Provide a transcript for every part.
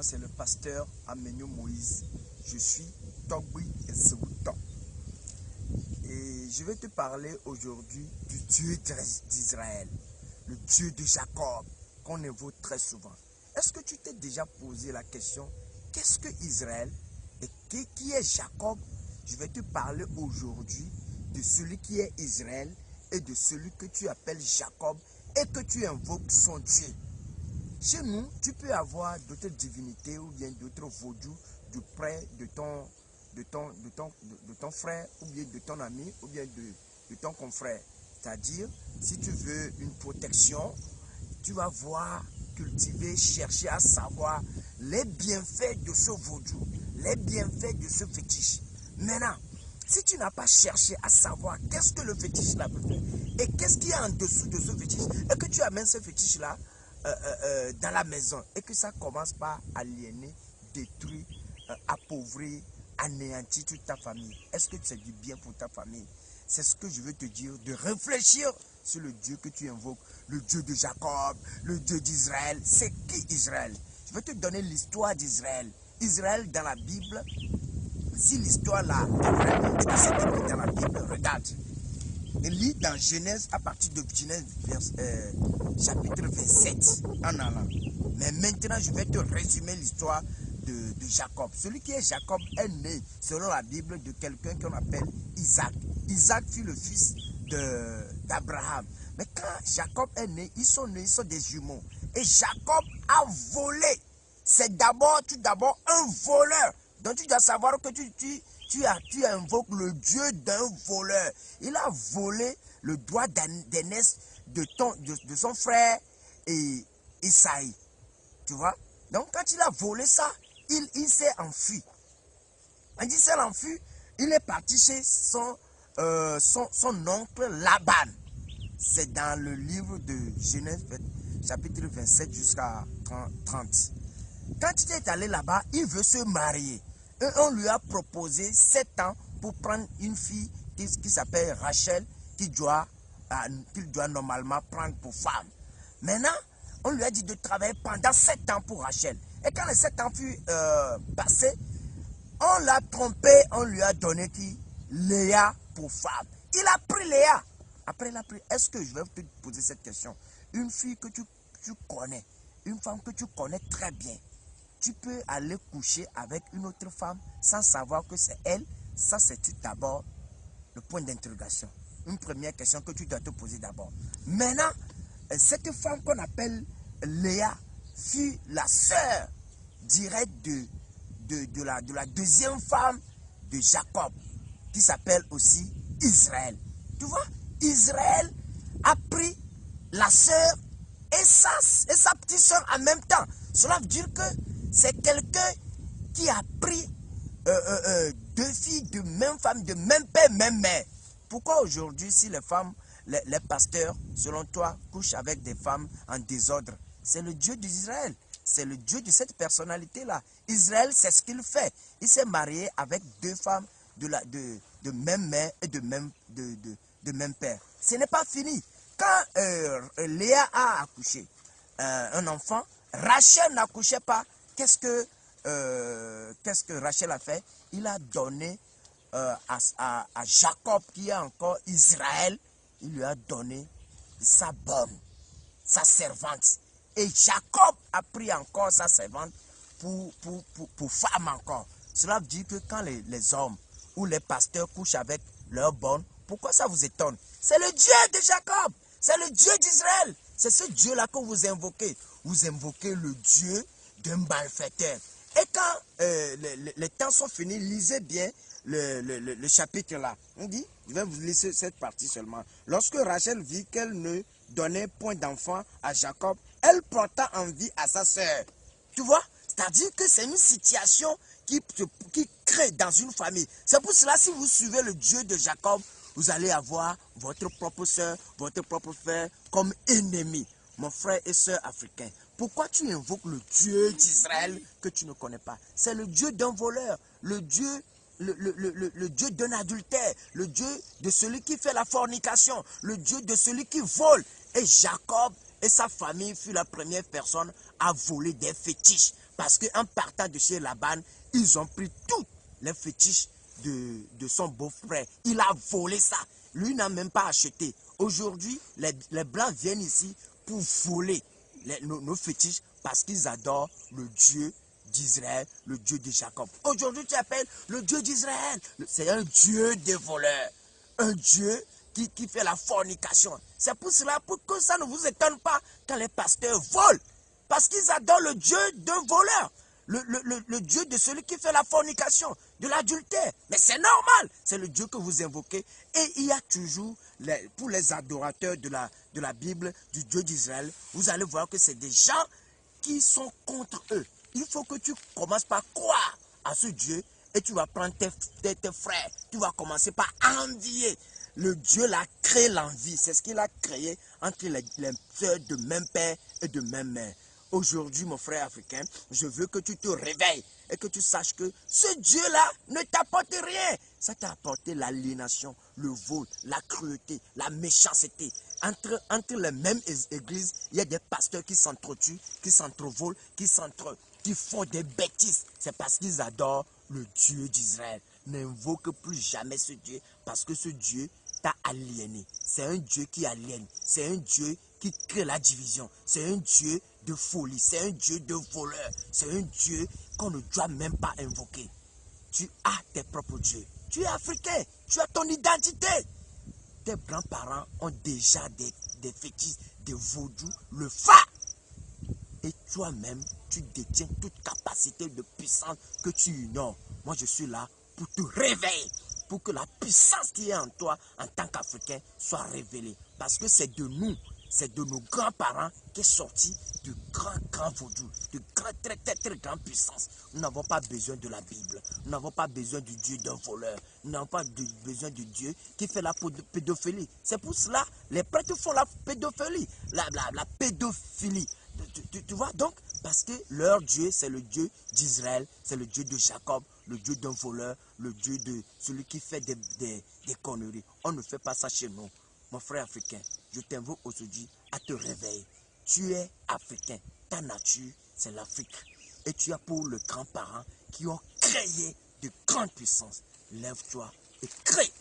Moi, c'est le pasteur Amenyo Moïse. Je suis Togbi et Seboutan. Et je vais te parler aujourd'hui du Dieu d'Israël, le Dieu de Jacob, qu'on évoque très souvent. Est-ce que tu t'es déjà posé la question, qu'est-ce que Israël et qui est Jacob? Je vais te parler aujourd'hui de celui qui est Israël et de celui que tu appelles Jacob et que tu invoques son Dieu. Chez nous, tu peux avoir d'autres divinités ou bien d'autres vaudous du près de ton frère ou bien de ton ami ou bien de ton confrère. C'est-à-dire, si tu veux une protection, tu vas voir, cultiver, chercher à savoir les bienfaits de ce vaudou, les bienfaits de ce fétiche. Maintenant, si tu n'as pas cherché à savoir qu'est-ce que le fétiche là peut faire et qu'est-ce qu'il y a en dessous de ce fétiche et que tu amènes ce fétiche là dans la maison et que ça commence par aliéner, détruire, appauvrir, anéantir toute ta famille. Est-ce que c'est du bien pour ta famille? C'est ce que je veux te dire, de réfléchir sur le Dieu que tu invoques, le Dieu de Jacob, le Dieu d'Israël. C'est qui Israël? Je vais te donner l'histoire d'Israël. Israël dans la Bible, si l'histoire là est vraie et que c'est écrit dans la Bible, regarde. Et lis dans Genèse, à partir de Genèse chapitre 27 en allant. Mais maintenant, je vais te résumer l'histoire de Jacob. Celui qui est Jacob est né, selon la Bible, de quelqu'un qu'on appelle Isaac. Isaac fut le fils d'Abraham. Mais quand Jacob est né, ils sont des jumeaux. Et Jacob a volé. C'est tout d'abord un voleur. Donc tu dois savoir que tu invoques le Dieu d'un voleur. Il a volé le droit d'aînesse de son frère et Isaïe. Tu vois? Donc quand il a volé ça, il s'est enfui. Quand il s'est enfui, il est parti chez son oncle Laban. C'est dans le livre de Genèse, chapitre 27 jusqu'à 30. Quand il est allé là-bas, il veut se marier. Et on lui a proposé 7 ans pour prendre une fille qui s'appelle Rachel, qu'il doit normalement prendre pour femme. Maintenant, on lui a dit de travailler pendant 7 ans pour Rachel. Et quand les 7 ans furent passés, on l'a trompé, on lui a donné qui? Léa pour femme. Il a pris Léa. Après, il a pris. Est-ce que je vais te poser cette question? Une fille que tu connais, une femme que tu connais très bien, tu peux aller coucher avec une autre femme sans savoir que c'est elle. Ça, c'est d'abord le point d'interrogation. Une première question que tu dois te poser d'abord. Maintenant, cette femme qu'on appelle Léa fut la sœur directe de la deuxième femme de Jacob, qui s'appelle aussi Israël. Tu vois, Israël a pris la sœur et sa petite sœur en même temps. Cela veut dire que c'est quelqu'un qui a pris 2 filles de même femme, de même père, même mère. Pourquoi aujourd'hui, si les femmes, les pasteurs, selon toi, couchent avec des femmes en désordre? C'est le Dieu d'Israël. C'est le Dieu de cette personnalité-là. Israël, c'est ce qu'il fait. Il s'est marié avec 2 femmes de même mère et de même père. Ce n'est pas fini. Quand Léa a accouché un enfant, Rachel n'accouchait pas. Qu'est-ce que Rachel a fait? Il a donné à Jacob, qui est encore Israël, il lui a donné sa bonne, sa servante. Et Jacob a pris encore sa servante pour femme encore. Cela veut dire que quand les hommes ou les pasteurs couchent avec leur bonne, pourquoi ça vous étonne? C'est le Dieu de Jacob, c'est le Dieu d'Israël. C'est ce Dieu-là que vous invoquez. Vous invoquez le Dieu d'un malfaiteur. Et quand les temps sont finis, lisez bien le chapitre là. On dit, je vais vous lire cette partie seulement. Lorsque Rachel vit qu'elle ne donnait point d'enfant à Jacob, elle porta envie à sa sœur. Tu vois? C'est-à-dire que c'est une situation qui crée dans une famille. C'est pour cela, si vous suivez le Dieu de Jacob, vous allez avoir votre propre sœur, votre propre frère comme ennemi. Mon frère et sœur africain, pourquoi tu invoques le Dieu d'Israël que tu ne connais pas? C'est le Dieu d'un voleur, le Dieu d'un adultère, le Dieu de celui qui fait la fornication, le Dieu de celui qui vole. Et Jacob et sa famille fut la première personne à voler des fétiches. Parce qu'en partant de chez Laban, ils ont pris tous les fétiches de son beau-frère. Il a volé ça. Lui n'a même pas acheté. Aujourd'hui, les Blancs viennent ici pour voler nos fétiches parce qu'ils adorent le Dieu d'Israël, le Dieu de Jacob. Aujourd'hui, tu appelles le Dieu d'Israël. C'est un Dieu des voleurs. Un Dieu qui fait la fornication. C'est pour cela que ça ne vous étonne pas quand les pasteurs volent. Parce qu'ils adorent le Dieu d'un voleur. Le Dieu de celui qui fait la fornication, de l'adultère. Mais c'est normal, c'est le Dieu que vous invoquez. Et il y a toujours, pour les adorateurs de la Bible, du Dieu d'Israël, vous allez voir que c'est des gens qui sont contre eux. Il faut que tu commences par croire à ce Dieu et tu vas prendre tes frères. Tu vas commencer par envier. Le Dieu l'a créé l'envie. C'est ce qu'il a créé entre les sœurs de même père et de même mère. Aujourd'hui, mon frère africain, je veux que tu te réveilles et que tu saches que ce Dieu-là ne t'apporte rien. Ça t'a apporté l'aliénation, le vol, la cruauté, la méchanceté. Entre les mêmes églises, il y a des pasteurs qui s'entretuent, qui s'entrevolent, qui font des bêtises. C'est parce qu'ils adorent le Dieu d'Israël. N'invoque plus jamais ce Dieu parce que ce Dieu t'a aliéné. C'est un Dieu qui aliène. C'est un Dieu qui crée la division. C'est un Dieu de folie. C'est un Dieu de voleur. C'est un Dieu qu'on ne doit même pas invoquer. Tu as tes propres dieux. Tu es africain. Tu as ton identité. Tes grands-parents ont déjà des fétiches, des vaudous, le fa. Et toi-même, tu détiens toute capacité de puissance que tu ignores. Moi, je suis là pour te réveiller, pour que la puissance qui est en toi, en tant qu'Africain, soit révélée. Parce que c'est de nous, c'est de nos grands-parents qu'est sorti de grands vaudous, de très grandes puissances. Nous n'avons pas besoin de la Bible. Nous n'avons pas besoin du Dieu d'un voleur. Nous n'avons pas besoin du Dieu qui fait la pédophilie. C'est pour cela les prêtres font la pédophilie. La pédophilie. Tu vois donc, parce que leur Dieu, c'est le Dieu d'Israël, c'est le Dieu de Jacob, le Dieu d'un voleur, le Dieu de celui qui fait des conneries. On ne fait pas ça chez nous. Mon frère africain, je t'invoque aujourd'hui à te réveiller. Tu es africain. Ta nature, c'est l'Afrique. Et tu as pour le grand-parent qui ont créé de grandes puissances. Lève-toi et crée.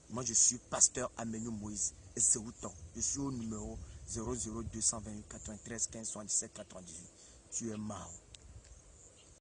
Moi, je suis pasteur Amenou Moïse et c'est Souton. Je suis au numéro 00228 93 15 77 98. Tu es mort.